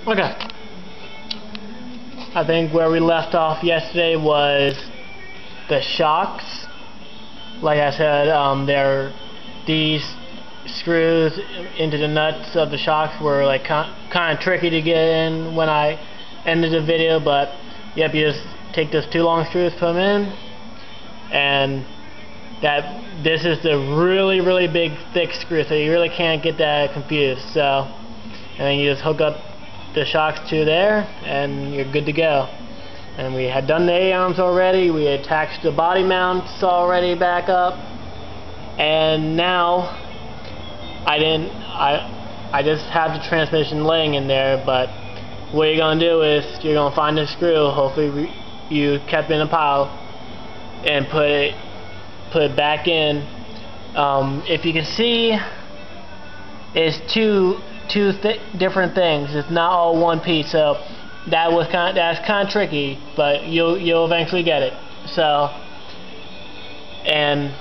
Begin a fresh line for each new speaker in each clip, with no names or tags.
Okay. I think where we left off yesterday was the shocks. Like I said, these screws into the nuts of the shocks were like kind of tricky to get in when I ended the video, but yep, you just take those two long screws, put them in, and this is the really big thick screw, so you really can't get that confused. So, and then you just hook up the shocks to there and you're good to go. And we had done the A-arms already, we attached the body mounts already back up, and now I just have the transmission laying in there. But what you're gonna do is you're gonna find the screw, hopefully you kept in a pile, and put it back in. If you can see, it's two different things. It's not all one piece, so that's kind of tricky, but you'll eventually get it. So, and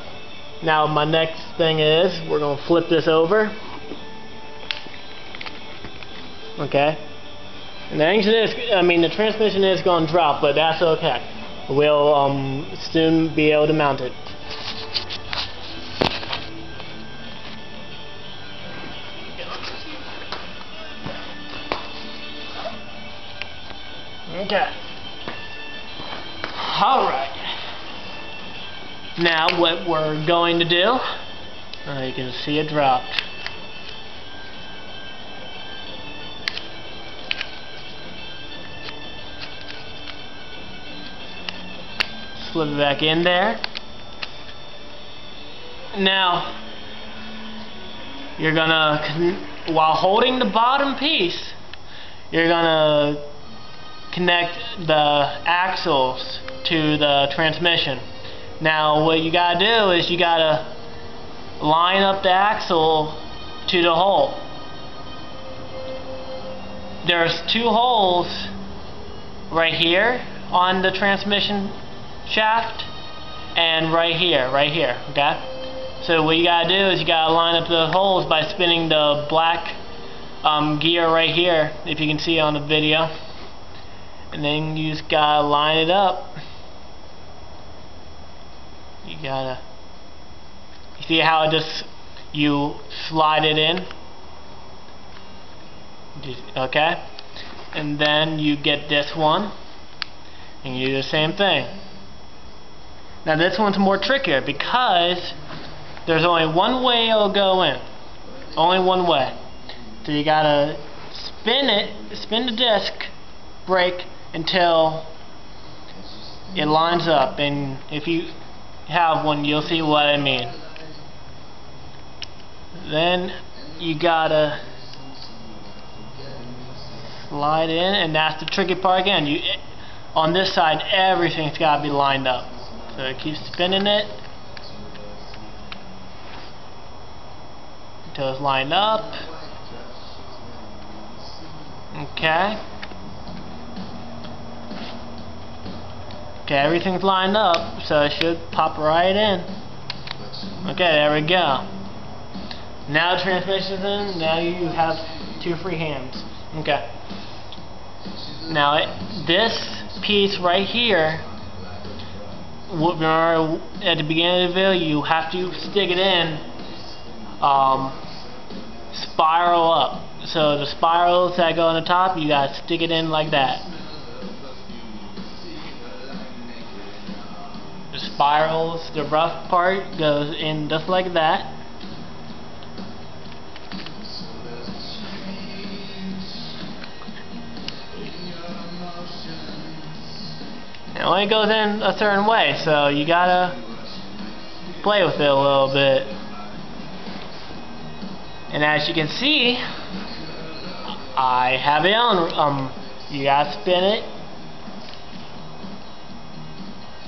now my next thing is we're gonna flip this over. Okay, and the transmission is gonna drop, but that's okay. We'll soon be able to mount it. Okay. Alright. Now what we're going to do, you can see it dropped. Slip it back in there. Now, you're gonna, while holding the bottom piece, you're gonna connect the axles to the transmission. Now what you gotta do is you gotta line up the axle to the hole. There's two holes right here on the transmission shaft and right here, okay? So what you gotta do is you gotta line up the holes by spinning the black gear right here, if you can see on the video. And then you just gotta line it up. You see how you slide it in? Okay? And then you get this one, and you do the same thing. Now this one's more trickier because there's only one way it'll go in. Only one way. So you gotta spin the disc brake until it lines up, and if you have one, you'll see what I mean. Then you gotta slide in, and that's the tricky part again. On this side, everything's gotta be lined up. So keep spinning it until it's lined up. Okay. Okay, everything's lined up, so it should pop right in. Okay, there we go. Now the transmission's in, now you have two free hands. Okay. Now this piece right here, remember at the beginning of the video, you have to stick it in, spiral up. So the spirals that go on the top, you gotta stick it in like that. The spirals, the rough part goes in just like that. It only goes in a certain way, so you gotta play with it a little bit. And as you can see, I have it on. You gotta spin it.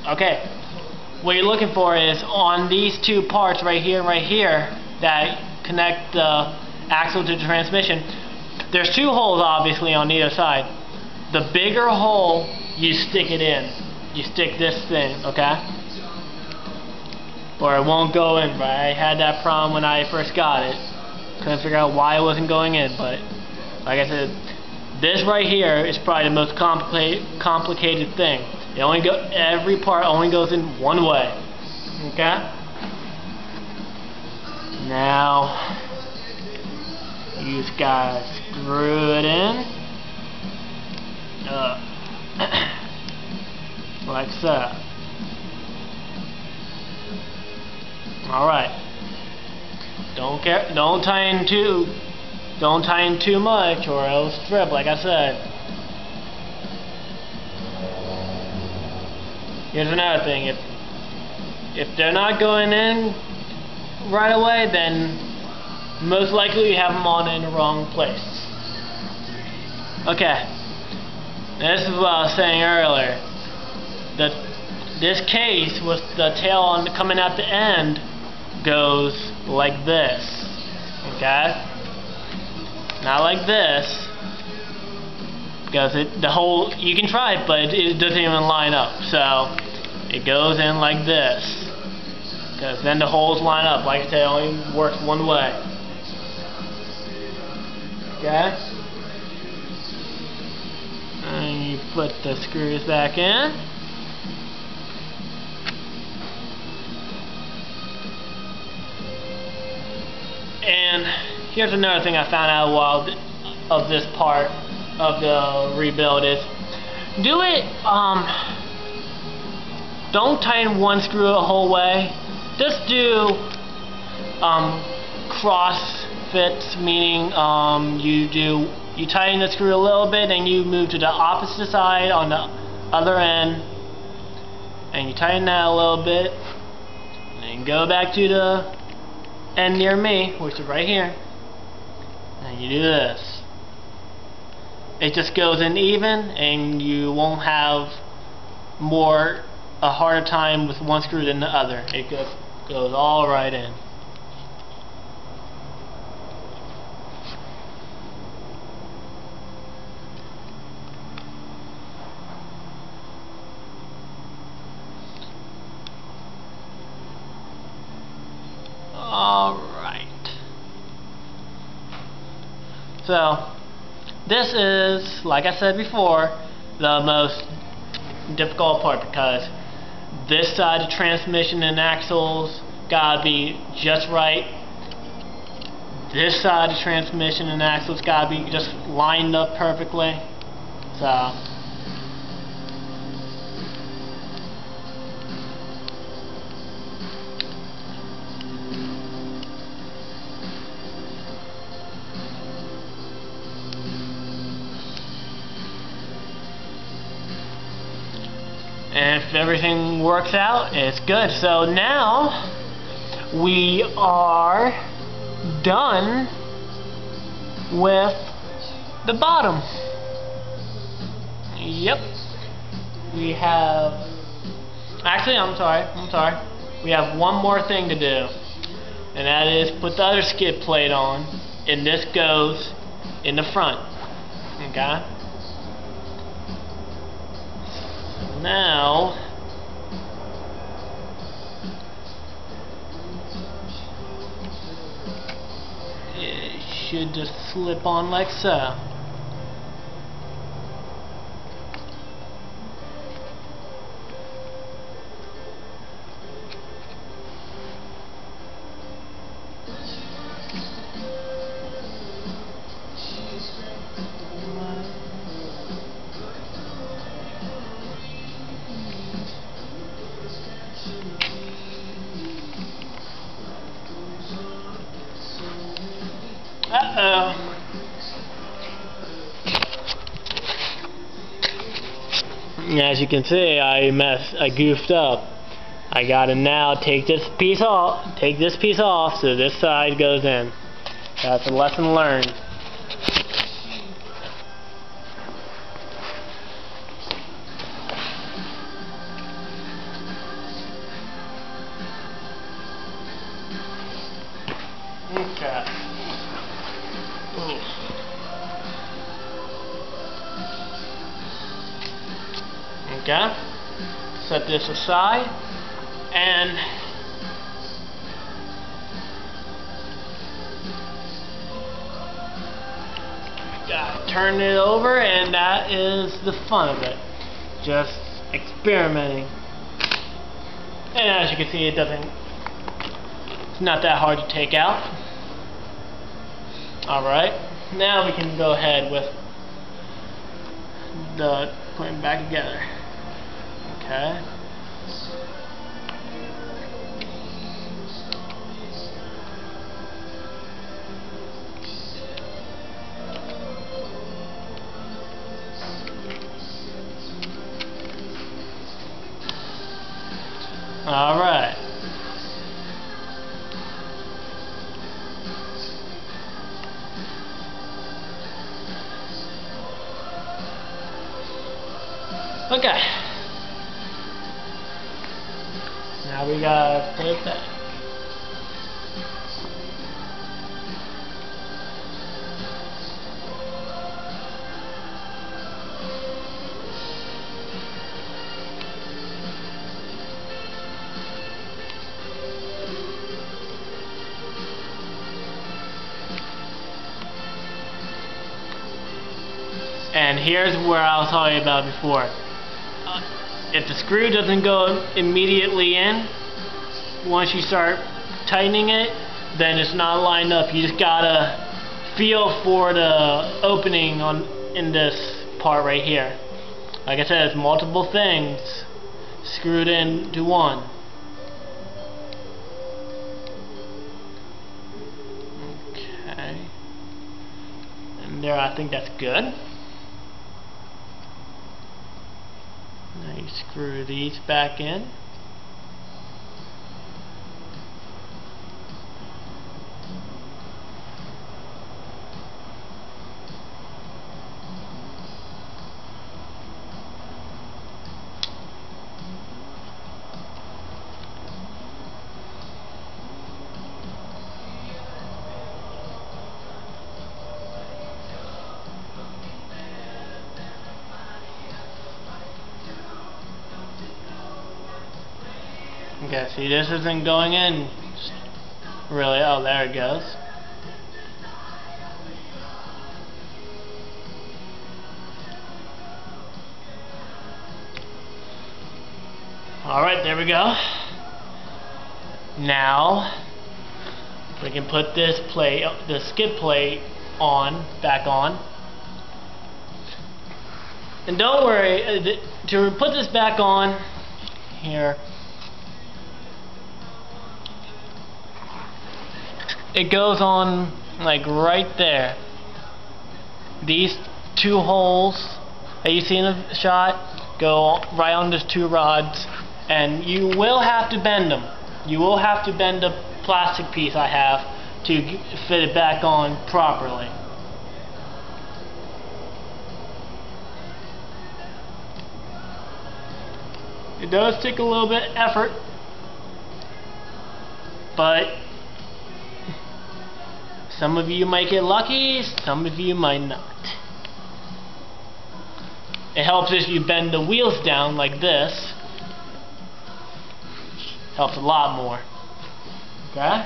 Okay. What you're looking for is on these two parts right here and right here that connect the axle to the transmission. There's two holes obviously on either side. The bigger hole, you stick it in. You stick this thing, okay? Or it won't go in, right? I had that problem when I first got it. Couldn't figure out why it wasn't going in, but like I said, This right here is probably the most complicated thing. Every part only goes in one way. Okay? Now you just gotta screw it in. Like so. Alright. Don't tie in too much or it'll strip, like I said. Here's another thing. If they're not going in right away, then most likely you have them on in the wrong place. Okay. This is what I was saying earlier. This case with the tail coming out the end goes like this. Okay? Not like this. Because you can try it, but it doesn't even line up. So it goes in like this. Because then the holes line up. Like I said, it only works one way. Okay? And you put the screws back in. And here's another thing I found out while of this part of the rebuild is don't tighten one screw the whole way. Just do cross fits, meaning you tighten the screw a little bit and you move to the opposite side on the other end and you tighten that a little bit and go back to the end near me, which is right here, and you do this. It just goes in even and you won't have a harder time with one screw than the other. It goes all right in. Alright. So, this is, like I said before, the most difficult part because this side of transmission and axles gotta be just right. This side of transmission and axles gotta be just lined up perfectly. So and if everything works out, it's good. So now we are done with the bottom. Yep. We have, actually I'm sorry. We have one more thing to do, and that is put the other skid plate on, and this goes in the front. Okay? Now it should just slip on like so. As you can see, I goofed up. I gotta now take this piece off so this side goes in. That's a lesson learned. Okay. Okay, set this aside, and turn it over, and that is the fun of it. Just experimenting. And as you can see, it's not that hard to take out. Alright, now we can go ahead with putting it back together. Okay. Alright. Okay. Now we gotta put it back. And here's where I was talking about before. If the screw doesn't go immediately in, once you start tightening it, then it's not lined up. You just gotta feel for the opening in this part right here. Like I said, it's multiple things screwed into one. Okay. And there, I think that's good. Now you screw these back in. Okay, see, this isn't going in really. Oh, there it goes. Alright, there we go. Now we can put this plate, the skid plate back on. And don't worry, to put this back on here, it goes on like right there. These two holes that you see in the shot go right on these two rods, and you will have to bend them. You will have to bend the plastic piece I have to fit it back on properly. It does take a little bit of effort, but some of you might get lucky, some of you might not. It helps if you bend the wheels down like this. Helps a lot more. Okay?